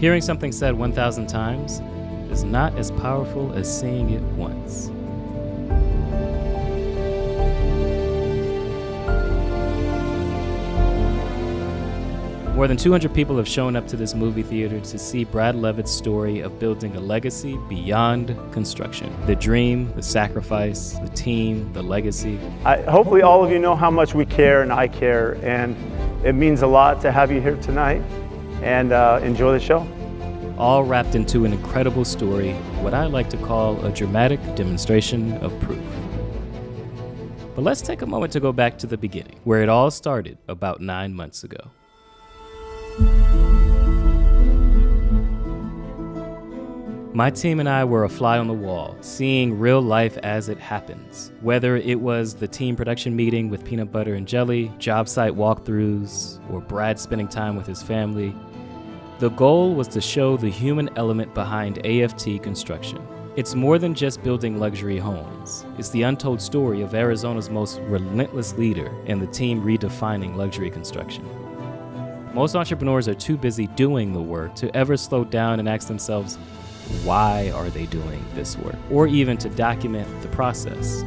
Hearing something said 1,000 times is not as powerful as seeing it once. More than 200 people have shown up to this movie theater to see Brad Levitt's story of building a legacy beyond construction. The dream, the sacrifice, the team, the legacy. Hopefully all of you know how much we care and I care, and it means a lot to have you here tonight, and enjoy the show. All wrapped into an incredible story, what I like to call a dramatic demonstration of proof. But let's take a moment to go back to the beginning, where it all started about 9 months ago. My team and I were a fly on the wall, seeing real life as it happens. Whether it was the team production meeting with peanut butter and jelly, job site walkthroughs, or Brad spending time with his family, the goal was to show the human element behind AFT Construction. It's more than just building luxury homes. It's the untold story of Arizona's most relentless leader and the team redefining luxury construction. Most entrepreneurs are too busy doing the work to ever slow down and ask themselves, why are they doing this work? Or even to document the process.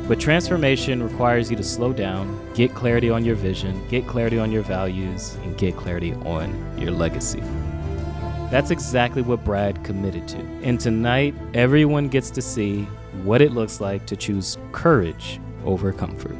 But transformation requires you to slow down, get clarity on your vision, get clarity on your values, and get clarity on your legacy. That's exactly what Brad committed to. And tonight, everyone gets to see what it looks like to choose courage over comfort.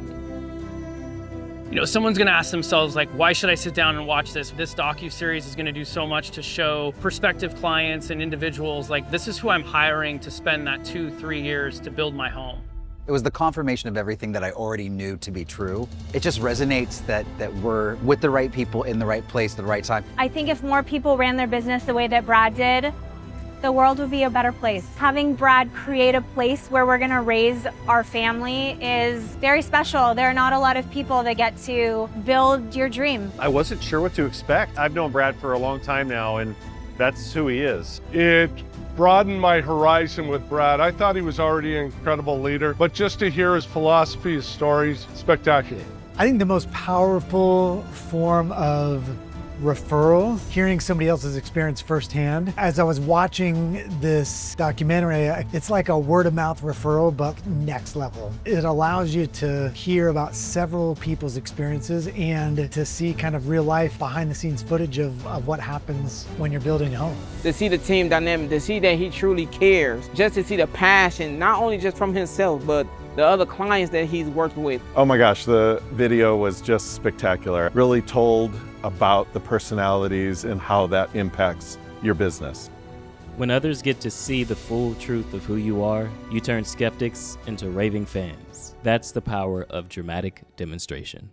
You know, someone's gonna ask themselves, like, why should I sit down and watch this? This docuseries is gonna do so much to show prospective clients and individuals, like, this is who I'm hiring to spend that 2-3 years to build my home. It was the confirmation of everything that I already knew to be true. It just resonates that we're with the right people in the right place at the right time. I think if more people ran their business the way that Brad did, the world would be a better place. Having Brad create a place where we're gonna raise our family is very special. There are not a lot of people that get to build your dream. I wasn't sure what to expect. I've known Brad for a long time now, and that's who he is. It broadened my horizon with Brad. I thought he was already an incredible leader, but just to hear his philosophy, his stories, spectacular. I think the most powerful form of referral, hearing somebody else's experience firsthand. As I was watching this documentary, it's like a word-of-mouth referral, but next level. It allows you to hear about several people's experiences and to see kind of real life behind-the-scenes footage of what happens when you're building a home. To see the team dynamic, to see that he truly cares, just to see the passion, not only just from himself, but the other clients that he's working with. Oh my gosh, the video was just spectacular. Really told about the personalities and how that impacts your business. When others get to see the full truth of who you are, you turn skeptics into raving fans. That's the power of dramatic demonstration.